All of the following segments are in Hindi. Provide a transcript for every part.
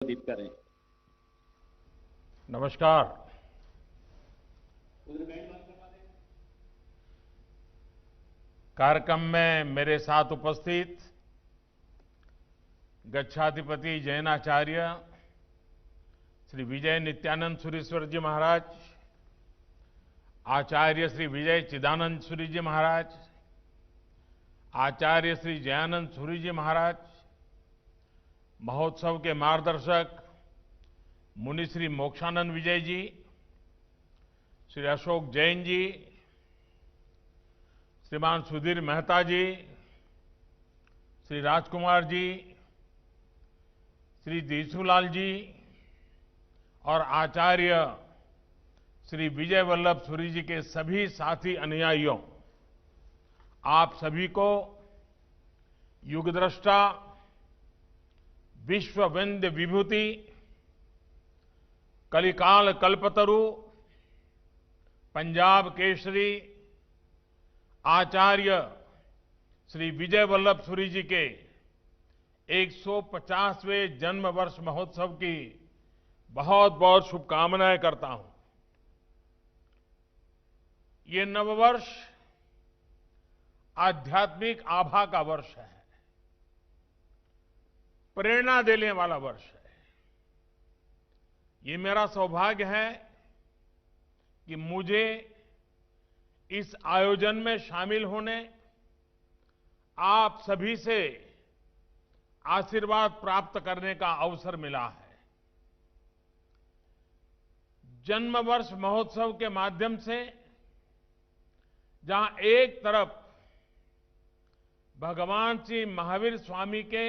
संबोधित करें। नमस्कार। कार्यक्रम में मेरे साथ उपस्थित गच्छाधिपति जैनाचार्य श्री विजय नित्यानंद सुरीश्वर जी महाराज, आचार्य श्री विजय चिदानंद सूरी जी महाराज, आचार्य श्री जयानंद सूरी जी महाराज, महोत्सव के मार्गदर्शक मुनि श्री मोक्षानंद विजय जी, श्री अशोक जैन जी, श्रीमान सुधीर मेहता जी, श्री राजकुमार जी, श्री देसुलाल जी और आचार्य श्री विजय वल्लभ सूरी जी के सभी साथी अनुयायियों, आप सभी को युगद्रष्टा, विश्व वंद्य विभूति, कलिकाल कल्पतरु, पंजाब केसरी आचार्य श्री विजय वल्लभ सूरी जी के 150वें जन्म वर्ष महोत्सव की बहुत बहुत शुभकामनाएं करता हूं। ये नववर्ष आध्यात्मिक आभा का वर्ष है, प्रेरणा देने वाला वर्ष है। ये मेरा सौभाग्य है कि मुझे इस आयोजन में शामिल होने, आप सभी से आशीर्वाद प्राप्त करने का अवसर मिला है। जन्म वर्ष महोत्सव के माध्यम से जहां एक तरफ भगवान श्री महावीर स्वामी के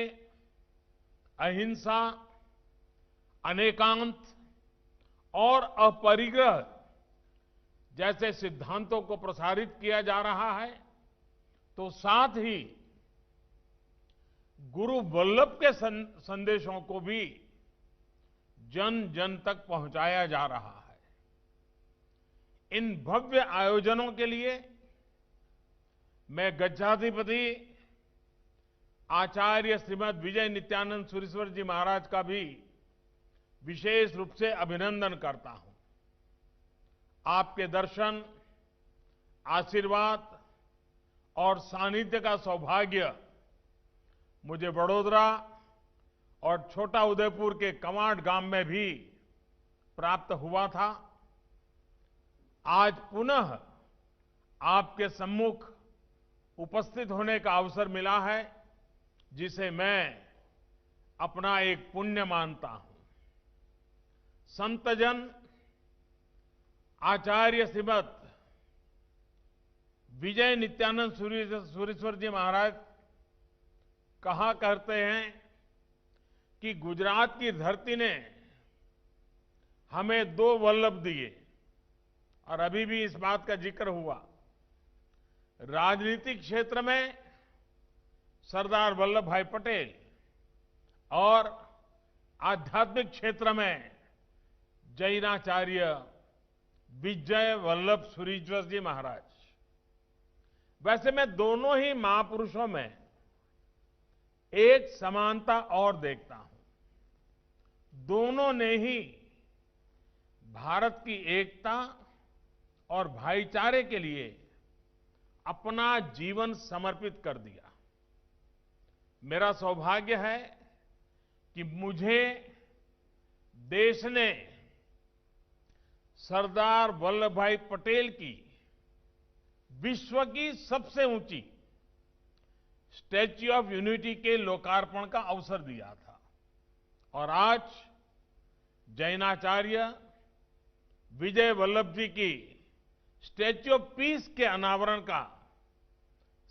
अहिंसा, अनेकांत और अपरिग्रह जैसे सिद्धांतों को प्रसारित किया जा रहा है, तो साथ ही गुरु वल्लभ के संदेशों को भी जन जन तक पहुंचाया जा रहा है। इन भव्य आयोजनों के लिए मैं गच्छाधिपति आचार्य श्रीमद विजय नित्यानंद सुरीश्वर जी महाराज का भी विशेष रूप से अभिनंदन करता हूं। आपके दर्शन, आशीर्वाद और सानिध्य का सौभाग्य मुझे वडोदरा और छोटा उदयपुर के कमांड गांव में भी प्राप्त हुआ था। आज पुनः आपके सम्मुख उपस्थित होने का अवसर मिला है, जिसे मैं अपना एक पुण्य मानता हूं। संतजन आचार्य श्रीमद विजय नित्यानंद सुरीश्वर जी महाराज कहा करते हैं कि गुजरात की धरती ने हमें दो वल्लभ दिए, और अभी भी इस बात का जिक्र हुआ। राजनीतिक क्षेत्र में सरदार वल्लभ भाई पटेल और आध्यात्मिक क्षेत्र में जैनाचार्य विजय वल्लभ सुरीश्वर जी महाराज। वैसे मैं दोनों ही महापुरुषों में एक समानता और देखता हूं। दोनों ने ही भारत की एकता और भाईचारे के लिए अपना जीवन समर्पित कर दिया। मेरा सौभाग्य है कि मुझे देश ने सरदार वल्लभ भाई पटेल की विश्व की सबसे ऊंची स्टैच्यू ऑफ यूनिटी के लोकार्पण का अवसर दिया था, और आज जैनाचार्य विजय वल्लभ जी की स्टैच्यू ऑफ पीस के अनावरण का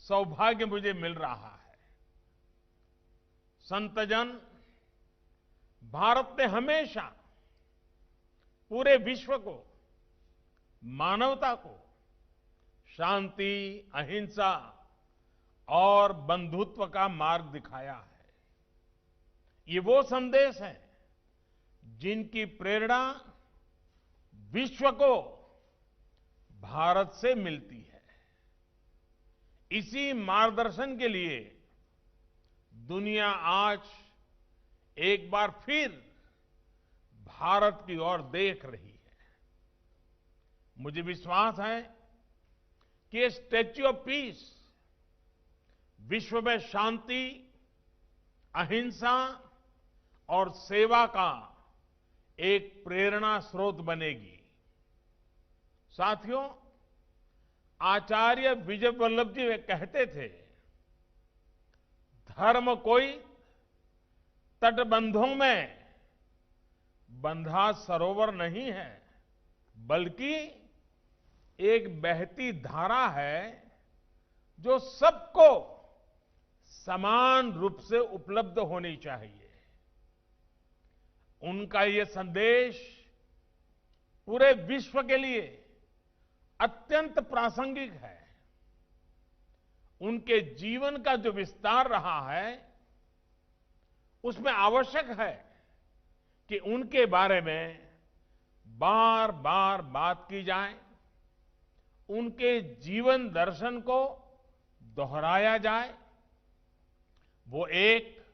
सौभाग्य मुझे मिल रहा है। संतजन, भारत ने हमेशा पूरे विश्व को, मानवता को शांति, अहिंसा और बंधुत्व का मार्ग दिखाया है। ये वो संदेश है जिनकी प्रेरणा विश्व को भारत से मिलती है। इसी मार्गदर्शन के लिए दुनिया आज एक बार फिर भारत की ओर देख रही है। मुझे विश्वास है कि ये स्टैच्यू ऑफ पीस विश्व में शांति, अहिंसा और सेवा का एक प्रेरणा स्रोत बनेगी। साथियों, आचार्य विजय वल्लभ जी वे कहते थे, धर्म कोई तटबंधों में बंधा सरोवर नहीं है, बल्कि एक बहती धारा है जो सबको समान रूप से उपलब्ध होनी चाहिए। उनका ये संदेश पूरे विश्व के लिए अत्यंत प्रासंगिक है। उनके जीवन का जो विस्तार रहा है, उसमें आवश्यक है कि उनके बारे में बार बार बात की जाए, उनके जीवन दर्शन को दोहराया जाए। वो एक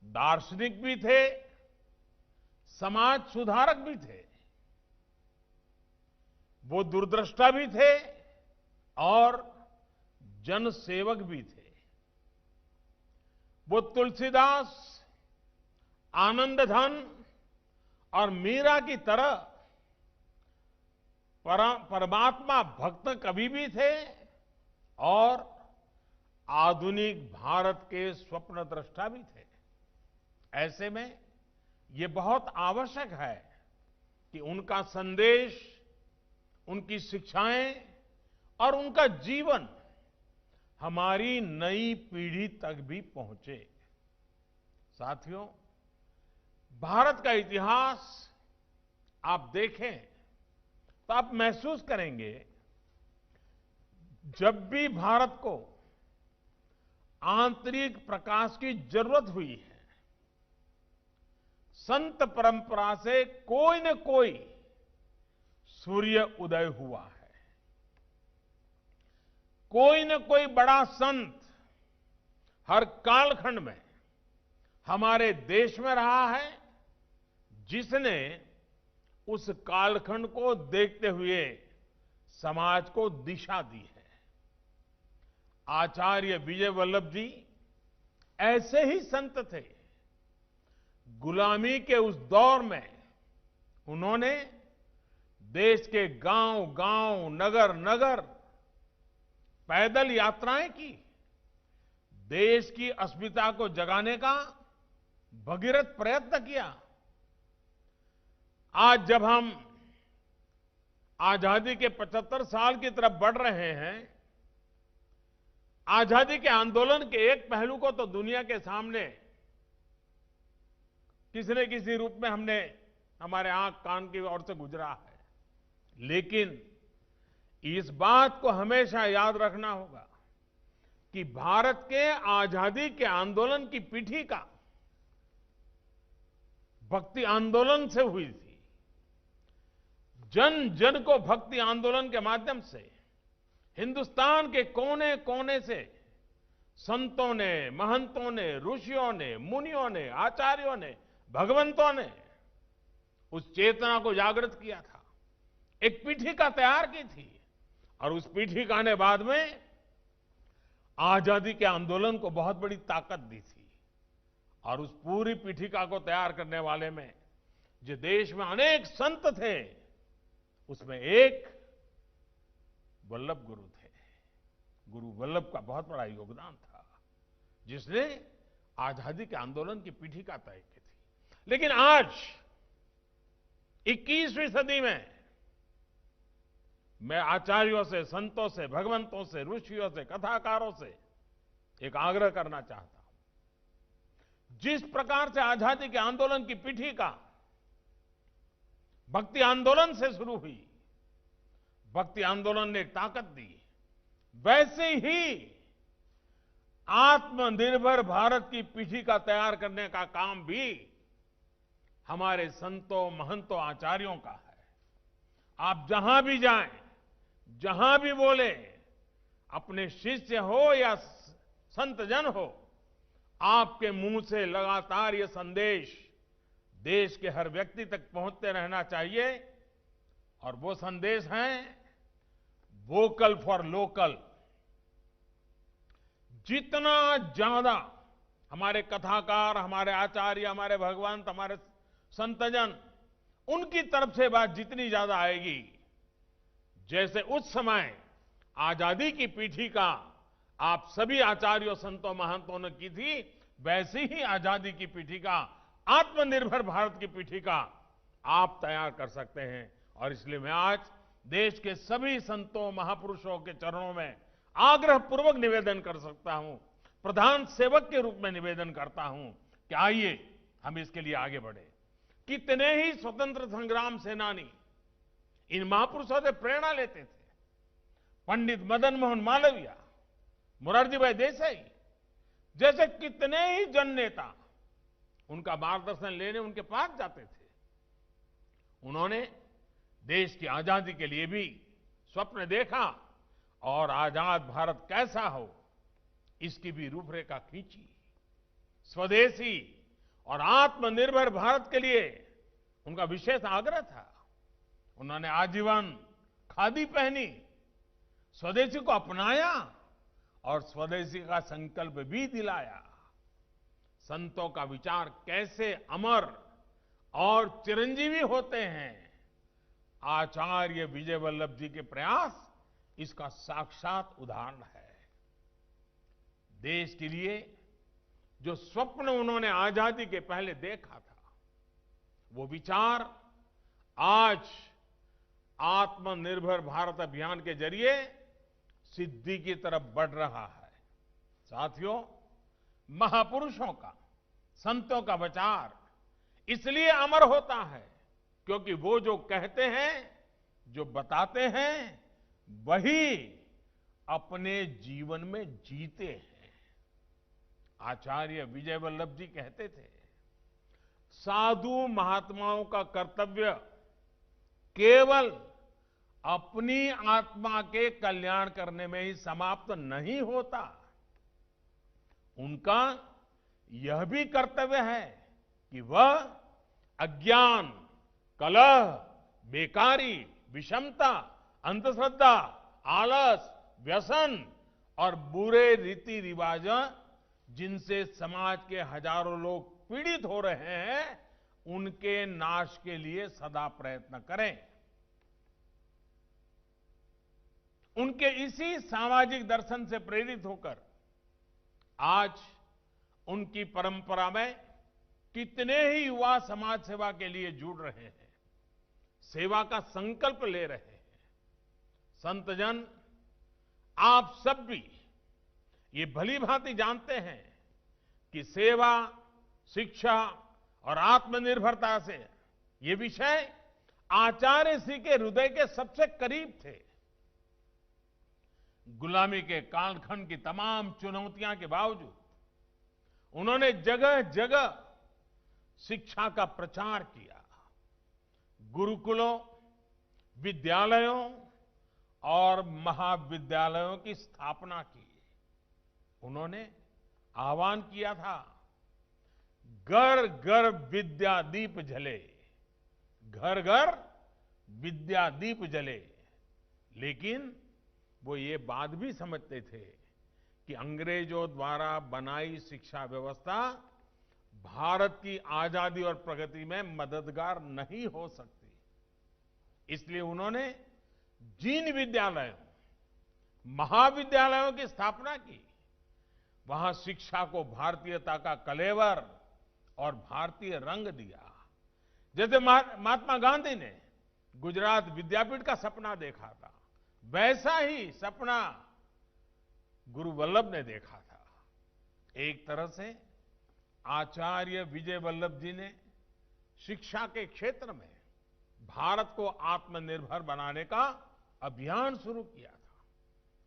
दार्शनिक भी थे, समाज सुधारक भी थे, वो दूरदृष्टा भी थे और जनसेवक भी थे। वो तुलसीदास, आनंदधन और मीरा की तरह परमात्मा भक्त कवि भी थे और आधुनिक भारत के स्वप्न दृष्टा भी थे। ऐसे में ये बहुत आवश्यक है कि उनका संदेश, उनकी शिक्षाएं और उनका जीवन हमारी नई पीढ़ी तक भी पहुंचे। साथियों, भारत का इतिहास आप देखें तो आप महसूस करेंगे, जब भी भारत को आंतरिक प्रकाश की जरूरत हुई है, संत परंपरा से कोई न कोई सूर्य उदय हुआ है। कोई न कोई बड़ा संत हर कालखंड में हमारे देश में रहा है, जिसने उस कालखंड को देखते हुए समाज को दिशा दी है। आचार्य विजय वल्लभ जी ऐसे ही संत थे। गुलामी के उस दौर में उन्होंने देश के गांव-गांव, नगर-नगर पैदल यात्राएं की, देश की अस्मिता को जगाने का भगीरथ प्रयत्न किया। आज जब हम आजादी के 75 साल की तरफ बढ़ रहे हैं, आजादी के आंदोलन के एक पहलू को तो दुनिया के सामने किसी न किसी रूप में हमने हमारे आंख कान की ओर से गुजरा है, लेकिन इस बात को हमेशा याद रखना होगा कि भारत के आजादी के आंदोलन की पीठिका भक्ति आंदोलन से हुई थी। जन जन को भक्ति आंदोलन के माध्यम से हिंदुस्तान के कोने कोने से संतों ने, महंतों ने, ऋषियों ने, मुनियों ने, आचार्यों ने, भगवंतों ने उस चेतना को जागृत किया था, एक पीठिका तैयार की थी और उस पीठिका ने बाद में आजादी के आंदोलन को बहुत बड़ी ताकत दी थी। और उस पूरी पीठिका को तैयार करने वाले में जो देश में अनेक संत थे, उसमें एक वल्लभ गुरु थे। गुरु वल्लभ का बहुत बड़ा योगदान था, जिसने आजादी के आंदोलन की पीठिका तय की थी। लेकिन आज 21वीं सदी में मैं आचार्यों से, संतों से, भगवंतों से, ऋषियों से, कथाकारों से एक आग्रह करना चाहता हूं। जिस प्रकार से आजादी के आंदोलन की पीठिका भक्ति आंदोलन से शुरू हुई, भक्ति आंदोलन ने एक ताकत दी, वैसे ही आत्मनिर्भर भारत की पीठिका तैयार करने का काम भी हमारे संतों, महंतों, आचार्यों का है। आप जहां भी जाएं, जहां भी बोले, अपने शिष्य हो या संत जन हो, आपके मुंह से लगातार ये संदेश देश के हर व्यक्ति तक पहुंचते रहना चाहिए और वो संदेश हैं वोकल फॉर लोकल। जितना ज्यादा हमारे कथाकार, हमारे आचार्य, हमारे भगवंत, हमारे संतजन, उनकी तरफ से बात जितनी ज्यादा आएगी, जैसे उस समय आजादी की पीठिका आप सभी आचार्यों, संतों, महंतों ने की थी, वैसी ही आजादी की पीठिका, आत्मनिर्भर भारत की पीठिका आप तैयार कर सकते हैं। और इसलिए मैं आज देश के सभी संतों, महापुरुषों के चरणों में आग्रह पूर्वक निवेदन कर सकता हूं, प्रधान सेवक के रूप में निवेदन करता हूं कि आइए हम इसके लिए आगे बढ़े। कितने ही स्वतंत्र संग्राम सेनानी इन महापुरुषों से प्रेरणा लेते थे। पंडित मदन मोहन मालवीय, मोरारजी भाई देसाई जैसे कितने ही जन नेता उनका मार्गदर्शन लेने उनके पास जाते थे। उन्होंने देश की आजादी के लिए भी स्वप्न देखा और आजाद भारत कैसा हो इसकी भी रूपरेखा खींची। स्वदेशी और आत्मनिर्भर भारत के लिए उनका विशेष आग्रह था। उन्होंने आजीवन खादी पहनी, स्वदेशी को अपनाया और स्वदेशी का संकल्प भी दिलाया। संतों का विचार कैसे अमर और चिरंजीवी होते हैं, आचार्य विजय वल्लभ जी के प्रयास इसका साक्षात उदाहरण है। देश के लिए जो स्वप्न उन्होंने आजादी के पहले देखा था, वो विचार आज आत्मनिर्भर भारत अभियान के जरिए सिद्धि की तरफ बढ़ रहा है। साथियों, महापुरुषों का, संतों का विचार इसलिए अमर होता है क्योंकि वो जो कहते हैं, जो बताते हैं, वही अपने जीवन में जीते हैं। आचार्य विजय वल्लभ जी कहते थे, साधु महात्माओं का कर्तव्य केवल अपनी आत्मा के कल्याण करने में ही समाप्त नहीं होता, उनका यह भी कर्तव्य है कि वह अज्ञान, कलह, बेकारी, विषमता, अंधश्रद्धा, आलस, व्यसन और बुरे रीति रिवाज जिनसे समाज के हजारों लोग पीड़ित हो रहे हैं, उनके नाश के लिए सदा प्रयत्न करें। उनके इसी सामाजिक दर्शन से प्रेरित होकर आज उनकी परंपरा में कितने ही युवा समाज सेवा के लिए जुड़ रहे हैं, सेवा का संकल्प ले रहे हैं। संतजन, आप सब भी ये भली भांति जानते हैं कि सेवा, शिक्षा और आत्मनिर्भरता से ये विषय आचार्य श्री के हृदय के सबसे करीब थे। गुलामी के कालखंड की तमाम चुनौतियां के बावजूद उन्होंने जगह जगह शिक्षा का प्रचार किया, गुरुकुलों, विद्यालयों और महाविद्यालयों की स्थापना की। उन्होंने आह्वान किया था, घर घर विद्या दीप जले, घर घर विद्या दीप जले। लेकिन वो ये बात भी समझते थे कि अंग्रेजों द्वारा बनाई शिक्षा व्यवस्था भारत की आजादी और प्रगति में मददगार नहीं हो सकती। इसलिए उन्होंने जिन विद्यालयों, महाविद्यालयों की स्थापना की, वहां शिक्षा को भारतीयता का कलेवर और भारतीय रंग दिया। जैसे महात्मा गांधी ने गुजरात विद्यापीठ का सपना देखा था, वैसा ही सपना गुरु वल्लभ ने देखा था। एक तरह से आचार्य विजय वल्लभ जी ने शिक्षा के क्षेत्र में भारत को आत्मनिर्भर बनाने का अभियान शुरू किया था।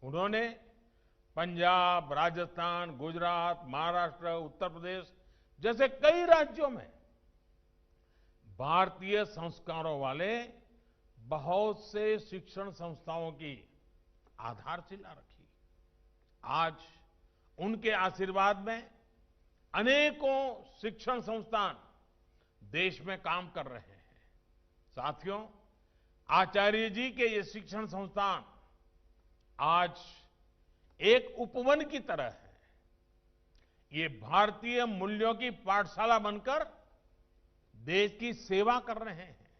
उन्होंने पंजाब, राजस्थान, गुजरात, महाराष्ट्र, उत्तर प्रदेश जैसे कई राज्यों में भारतीय संस्कारों वाले बहुत से शिक्षण संस्थाओं की आधारशिला रखी। आज उनके आशीर्वाद में अनेकों शिक्षण संस्थान देश में काम कर रहे हैं। साथियों, आचार्य जी के ये शिक्षण संस्थान आज एक उपवन की तरह है। ये भारतीय मूल्यों की पाठशाला बनकर देश की सेवा कर रहे हैं।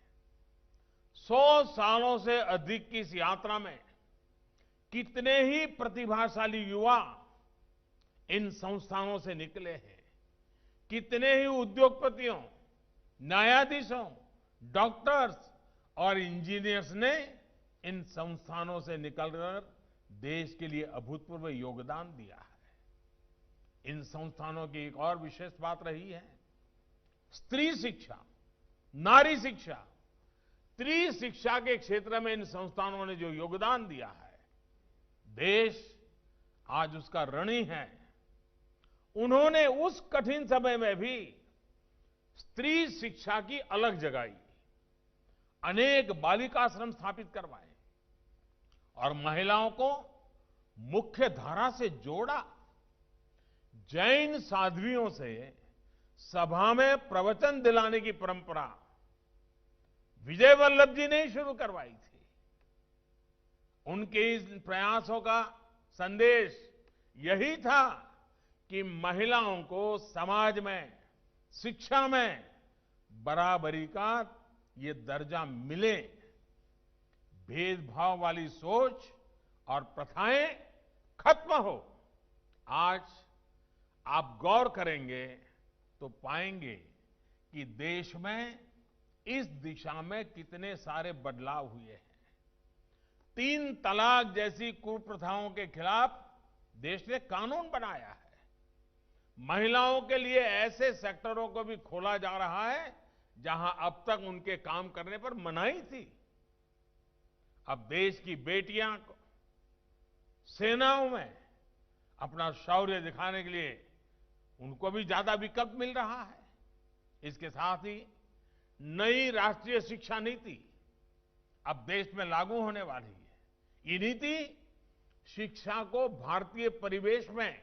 100 सालों से अधिक की इस यात्रा में कितने ही प्रतिभाशाली युवा इन संस्थानों से निकले हैं। कितने ही उद्योगपतियों, न्यायाधीशों, डॉक्टर्स और इंजीनियर्स ने इन संस्थानों से निकलकर देश के लिए अभूतपूर्व योगदान दिया है। इन संस्थानों की एक और विशेष बात रही है स्त्री शिक्षा, नारी शिक्षा, त्रिशिक्षा के क्षेत्र में इन संस्थानों ने जो योगदान दिया है, देश आज उसका ऋणी है। उन्होंने उस कठिन समय में भी स्त्री शिक्षा की अलग जगाई, अनेक बालिकाश्रम स्थापित करवाए और महिलाओं को मुख्य धारा से जोड़ा। जैन साध्वियों से सभा में प्रवचन दिलाने की परंपरा विजय वल्लभ जी ने ही शुरू करवाई थी। उनके इस प्रयासों का संदेश यही था कि महिलाओं को समाज में, शिक्षा में बराबरी का ये दर्जा मिले। भेदभाव वाली सोच और प्रथाएं खत्म हो। आज आप गौर करेंगे तो पाएंगे कि देश में इस दिशा में कितने सारे बदलाव हुए हैं। 3 तलाक जैसी कुप्रथाओं के खिलाफ देश ने कानून बनाया है। महिलाओं के लिए ऐसे सेक्टरों को भी खोला जा रहा है जहां अब तक उनके काम करने पर मनाही थी। अब देश की बेटियां सेनाओं में अपना शौर्य दिखाने के लिए उनको भी ज्यादा विकल्प मिल रहा है। इसके साथ ही नई राष्ट्रीय शिक्षा नीति अब देश में लागू होने वाली है। ये नीति शिक्षा को भारतीय परिवेश में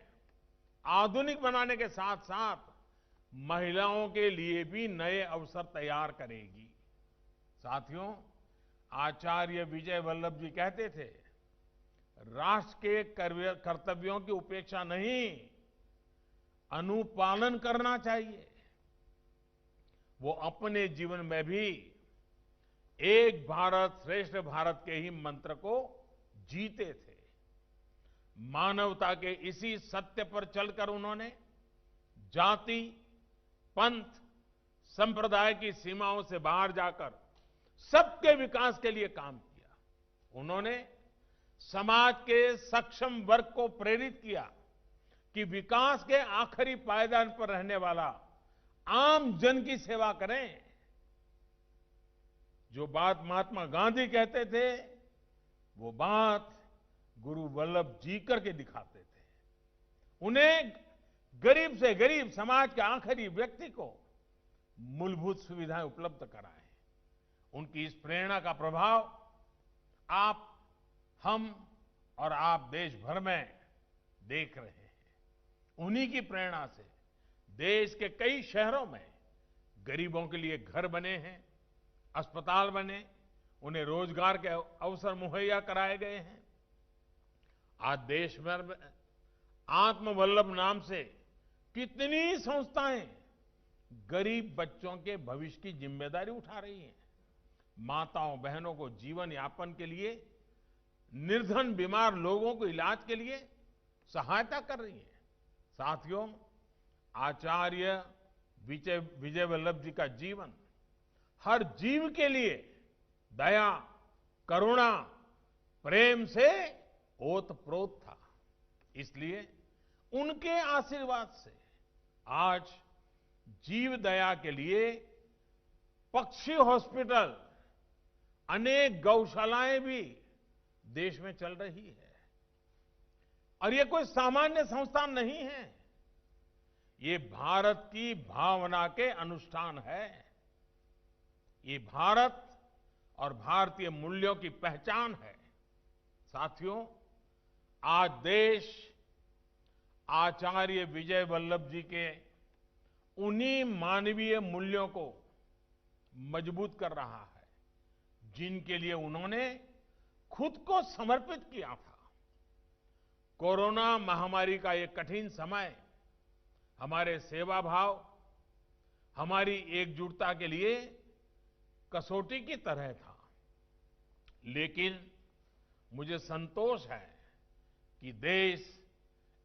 आधुनिक बनाने के साथ साथ महिलाओं के लिए भी नए अवसर तैयार करेगी। साथियों, आचार्य विजय वल्लभ जी कहते थे, राष्ट्र के कर्तव्यों की उपेक्षा नहीं, अनुपालन करना चाहिए। वो अपने जीवन में भी एक भारत श्रेष्ठ भारत के ही मंत्र को जीते थे। मानवता के इसी सत्य पर चलकर उन्होंने जाति, पंथ, संप्रदाय की सीमाओं से बाहर जाकर सबके विकास के लिए काम किया। उन्होंने समाज के सक्षम वर्ग को प्रेरित किया कि विकास के आखिरी पायदान पर रहने वाला आम जन की सेवा करें। जो बात महात्मा गांधी कहते थे, वो बात गुरु वल्लभ जी करके दिखाते थे। उन्हें गरीब से गरीब समाज के आखिरी व्यक्ति को मूलभूत सुविधाएं उपलब्ध कराएं। उनकी इस प्रेरणा का प्रभाव आप, हम और आप देश भर में देख रहे हैं। उन्हीं की प्रेरणा से देश के कई शहरों में गरीबों के लिए घर बने हैं, अस्पताल बने, उन्हें रोजगार के अवसर मुहैया कराए गए हैं। आज देश भर में आत्मवल्लभ नाम से कितनी संस्थाएं गरीब बच्चों के भविष्य की जिम्मेदारी उठा रही हैं। माताओं बहनों को जीवन यापन के लिए, निर्धन बीमार लोगों को इलाज के लिए सहायता कर रही है। साथियों, आचार्य विजय वल्लभ जी का जीवन हर जीव के लिए दया, करुणा, प्रेम से ओतप्रोत था। इसलिए उनके आशीर्वाद से आज जीव दया के लिए पक्षी हॉस्पिटल, अनेक गौशालाएं भी देश में चल रही है। और ये कोई सामान्य संस्थान नहीं है, ये भारत की भावना के अनुष्ठान है। ये भारत और भारतीय मूल्यों की पहचान है। साथियों, आज देश आचार्य विजय वल्लभ जी के उन्हीं मानवीय मूल्यों को मजबूत कर रहा है, जिनके लिए उन्होंने खुद को समर्पित किया था। कोरोना महामारी का ये कठिन समय हमारे सेवा भाव, हमारी एकजुटता के लिए कसौटी की तरह था। लेकिन मुझे संतोष है कि देश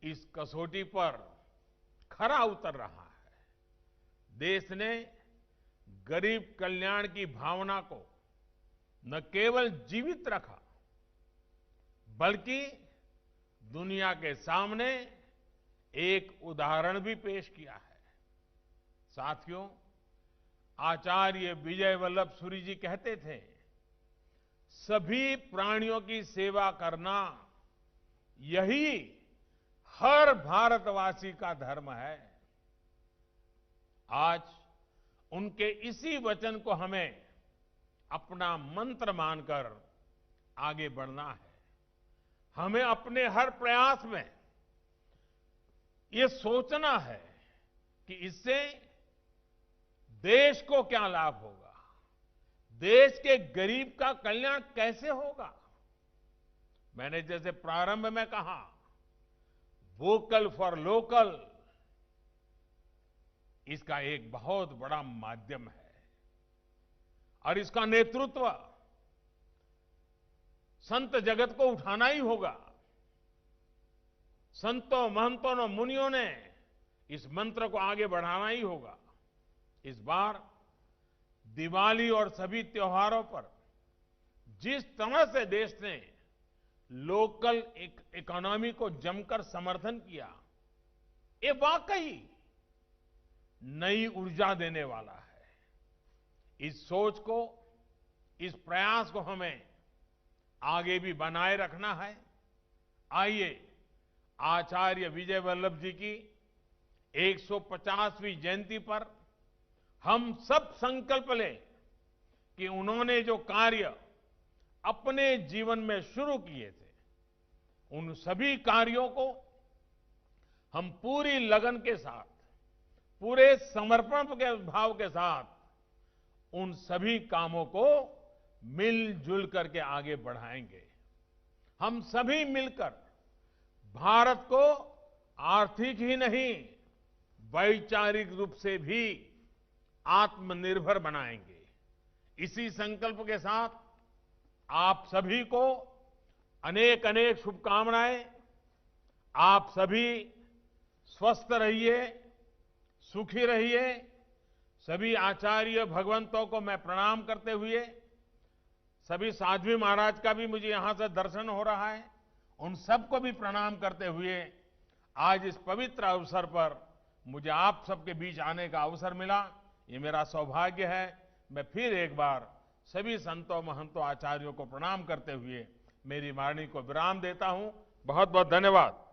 इस कसौटी पर खरा उतर रहा है। देश ने गरीब कल्याण की भावना को न केवल जीवित रखा, बल्कि दुनिया के सामने एक उदाहरण भी पेश किया है। साथियों, आचार्य विजय वल्लभ सूरी जी कहते थे, सभी प्राणियों की सेवा करना यही हर भारतवासी का धर्म है। आज उनके इसी वचन को हमें अपना मंत्र मानकर आगे बढ़ना है। हमें अपने हर प्रयास में ये सोचना है कि इससे देश को क्या लाभ होगा, देश के गरीब का कल्याण कैसे होगा। मैंने जैसे प्रारंभ में कहा, वोकल फॉर लोकल इसका एक बहुत बड़ा माध्यम है और इसका नेतृत्व संत जगत को उठाना ही होगा। संतों, महंतों और मुनियों ने इस मंत्र को आगे बढ़ाना ही होगा। इस बार दिवाली और सभी त्योहारों पर जिस तरह से देश ने लोकल इकोनॉमी को जमकर समर्थन किया, ये वाकई नई ऊर्जा देने वाला है। इस सोच को, इस प्रयास को हमें आगे भी बनाए रखना है। आइए आचार्य विजय वल्लभ जी की 150वीं जयंती पर हम सब संकल्प लें कि उन्होंने जो कार्य अपने जीवन में शुरू किए थे, उन सभी कार्यों को हम पूरी लगन के साथ, पूरे समर्पण के भाव के साथ उन सभी कामों को मिलजुल करके आगे बढ़ाएंगे। हम सभी मिलकर भारत को आर्थिक ही नहीं, वैचारिक रूप से भी आत्मनिर्भर बनाएंगे। इसी संकल्प के साथ आप सभी को अनेक अनेक शुभकामनाएं। आप सभी स्वस्थ रहिए, सुखी रहिए। सभी आचार्य भगवंतों को मैं प्रणाम करते हुए, सभी साध्वी महाराज का भी मुझे यहां से दर्शन हो रहा है, उन सबको भी प्रणाम करते हुए आज इस पवित्र अवसर पर मुझे आप सबके बीच आने का अवसर मिला, ये मेरा सौभाग्य है। मैं फिर एक बार सभी संतों, महंतों, आचार्यों को प्रणाम करते हुए मेरी वाणी को विराम देता हूं। बहुत बहुत धन्यवाद।